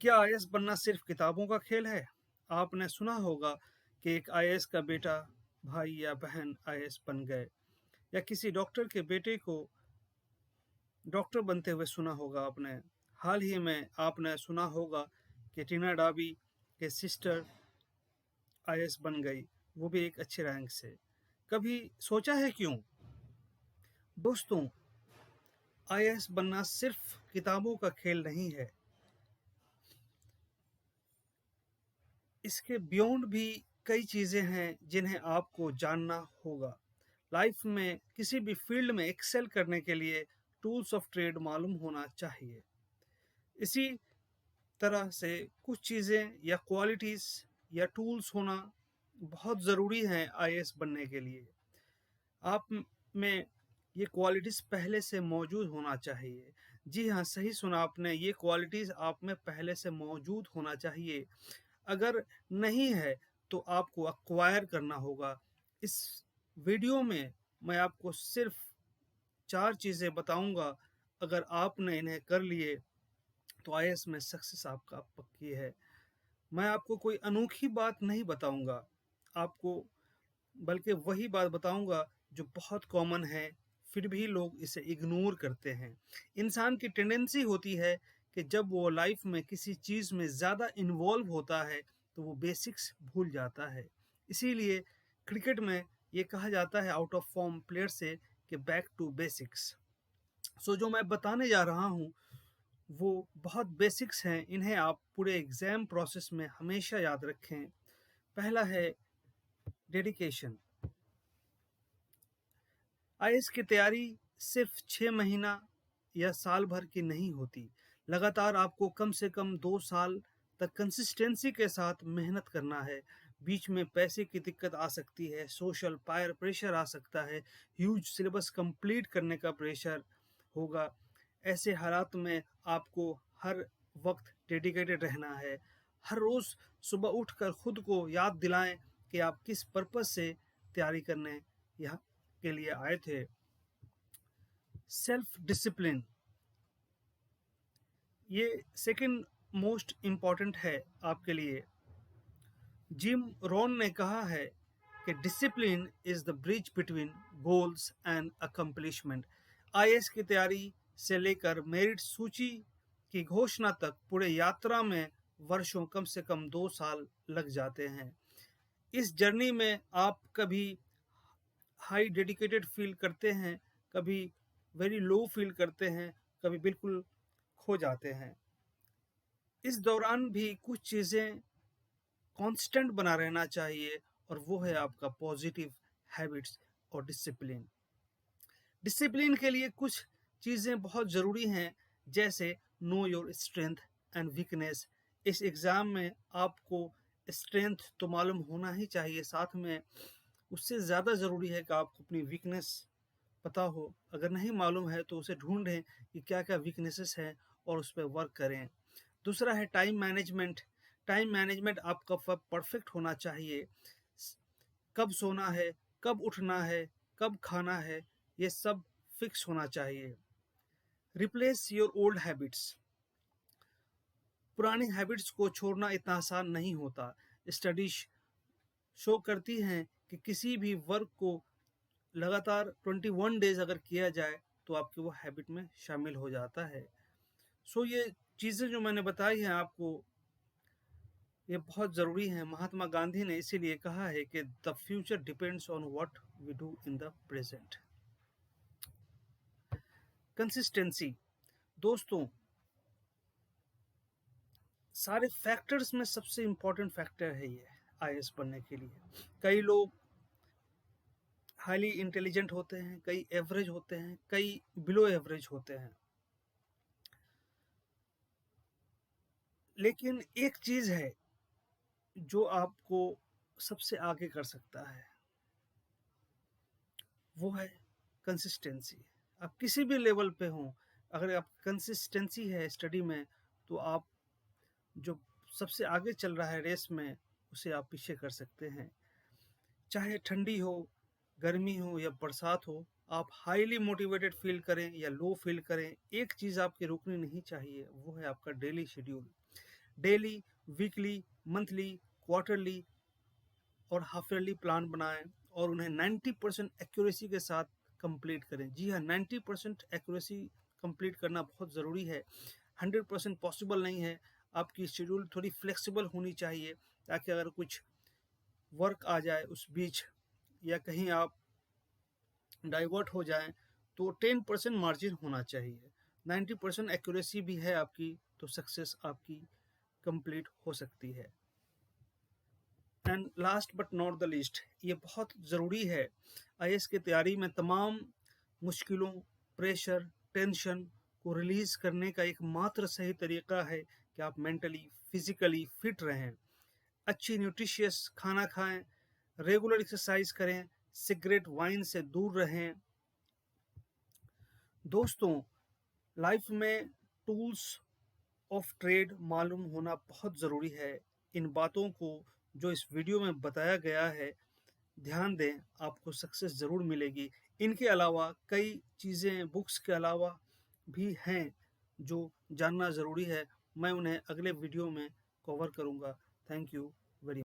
क्या आईएएस बनना सिर्फ किताबों का खेल है? आपने सुना होगा कि एक आईएएस का बेटा, भाई या बहन आईएएस बन गए, या किसी डॉक्टर के बेटे को डॉक्टर बनते हुए सुना होगा आपने। हाल ही में आपने सुना होगा कि टीना डाबी के सिस्टर आईएएस बन गई, वो भी एक अच्छे रैंक से। कभी सोचा है क्यों? दोस्तों, आईएएस बनना सिर्फ किताबों का खेल नहीं है। इसके बियॉन्ड भी कई चीज़ें हैं जिन्हें आपको जानना होगा। लाइफ में किसी भी फील्ड में एक्सेल करने के लिए टूल्स ऑफ ट्रेड मालूम होना चाहिए। इसी तरह से कुछ चीज़ें या क्वालिटीज़ या टूल्स होना बहुत ज़रूरी हैं आईएएस बनने के लिए। आप में ये क्वालिटीज़ पहले से मौजूद होना चाहिए। जी हाँ, सही सुना आपने, ये क्वालिटीज़ आप में पहले से मौजूद होना चाहिए। अगर नहीं है तो आपको एक्वायर करना होगा। इस वीडियो में मैं आपको सिर्फ 4 चीज़ें बताऊँगा, अगर आपने इन्हें कर लिए तो आईएएस में सक्सेस आपका पक्की है। मैं आपको कोई अनोखी बात नहीं बताऊँगा, आपको बल्कि वही बात बताऊँगा जो बहुत कॉमन है, फिर भी लोग इसे इग्नोर करते हैं। इंसान की टेंडेंसी होती है कि जब वो लाइफ में किसी चीज़ में ज़्यादा इन्वॉल्व होता है, तो वो बेसिक्स भूल जाता है। इसीलिए क्रिकेट में ये कहा जाता है आउट ऑफ फॉर्म प्लेयर से कि बैक टू बेसिक्स। सो जो मैं बताने जा रहा हूँ, वो बहुत बेसिक्स हैं, इन्हें आप पूरे एग्ज़ाम प्रोसेस में हमेशा याद रखें। पहला है डेडिकेशन। आईएएस की तैयारी सिर्फ 6 महीना या साल भर की नहीं होती। लगातार आपको कम से कम 2 साल तक कंसिस्टेंसी के साथ मेहनत करना है। बीच में पैसे की दिक्कत आ सकती है, सोशल पायर प्रेशर आ सकता है, ह्यूज सिलेबस कंप्लीट करने का प्रेशर होगा। ऐसे हालात में आपको हर वक्त डेडिकेटेड रहना है। हर रोज़ सुबह उठकर खुद को याद दिलाएं कि आप किस पर्पज़ से तैयारी करने यहाँ के लिए आए थे। सेल्फ डिसिप्लिन, ये सेकंड मोस्ट इम्पॉर्टेंट है आपके लिए। जिम रॉन ने कहा है कि discipline is the bridge between goals and accomplishment. IAS की तैयारी से लेकर मेरिट सूची की घोषणा तक पूरे यात्रा में वर्षों, कम से कम 2 साल लग जाते हैं। इस जर्नी में आप कभी हाई डेडिकेटेड फील करते हैं, कभी वेरी लो फील करते हैं, कभी बिल्कुल खो जाते हैं। इस दौरान भी कुछ चीज़ें कांस्टेंट बना रहना चाहिए, और वो है आपका पॉजिटिव हैबिट्स और डिसिप्लिन। डिसिप्लिन के लिए कुछ चीज़ें बहुत ज़रूरी हैं, जैसे know your strength and weakness. इस एग्ज़ाम में आपको स्ट्रेंथ तो मालूम होना ही चाहिए, साथ में उससे ज़्यादा ज़रूरी है कि आपको अपनी वीकनेस पता हो। अगर नहीं मालूम है तो उसे ढूंढें कि क्या क्या वीकनेसेस हैं और उस पर वर्क करें। दूसरा है टाइम मैनेजमेंट। टाइम मैनेजमेंट आपका परफेक्ट होना चाहिए। कब सोना है, कब उठना है, कब खाना है, ये सब फिक्स होना चाहिए। Replace your old habits. पुरानी हैबिट्स को छोड़ना इतना आसान नहीं होता। स्टडीज शो करती हैं कि किसी भी वर्क को लगातार 21 डेज अगर किया जाए तो आपके वो हैबिट में शामिल हो जाता है। सो ये चीज़ें जो मैंने बताई हैं आपको, ये बहुत ज़रूरी है। महात्मा गांधी ने इसीलिए कहा है कि the future depends on what we do in the present. Consistency, दोस्तों, सारे फैक्टर्स में सबसे इम्पोर्टेंट फैक्टर है ये आईएएस बनने के लिए। कई लोग हाईली इंटेलिजेंट होते हैं, कई एवरेज होते हैं, कई बिलो एवरेज होते हैं, लेकिन एक चीज़ है जो आपको सबसे आगे कर सकता है, वो है कंसिस्टेंसी। आप किसी भी लेवल पे हों, अगर आप कंसिस्टेंसी है स्टडी में, तो आप जो सबसे आगे चल रहा है रेस में, उसे आप पीछे कर सकते हैं। चाहे ठंडी हो, गर्मी हो या बरसात हो, आप हाईली मोटिवेटेड फील करें या लो फील करें, एक चीज़ आपकी रुकनी नहीं चाहिए, वो है आपका daily schedule. Daily, weekly, monthly, quarterly और हाफ ईयरली प्लान बनाएं और उन्हें 90% एक्यूरेसी के साथ कंप्लीट करें। जी हाँ, 90% एक्यूरेसी कंप्लीट करना बहुत ज़रूरी है। 100% पॉसिबल नहीं है। आपकी शेड्यूल थोड़ी फ्लेक्सिबल होनी चाहिए, ताकि अगर कुछ वर्क आ जाए उस बीच या कहीं आप डाइवर्ट हो जाएं तो 10% मार्जिन होना चाहिए। 90% एक्यूरेसी भी है आपकी तो सक्सेस आपकी कंप्लीट हो सकती है। And last but not the least, ये बहुत ज़रूरी है। आईएएस की तैयारी में तमाम मुश्किलों, प्रेशर, टेंशन को रिलीज़ करने का एकमात्र सही तरीका है कि आप मेंटली, फिजिकली फिट रहें, अच्छी न्यूट्रिशियस खाना खाएं, रेगुलर एक्सरसाइज करें, सिगरेट, वाइन से दूर रहें। दोस्तों, लाइफ में टूल्स ऑफ ट्रेड मालूम होना बहुत ज़रूरी है। इन बातों को जो इस वीडियो में बताया गया है, ध्यान दें, आपको सक्सेस ज़रूर मिलेगी। इनके अलावा कई चीज़ें बुक्स के अलावा भी हैं जो जानना ज़रूरी है। मैं उन्हें अगले वीडियो में कवर करूँगा। Thank you very much.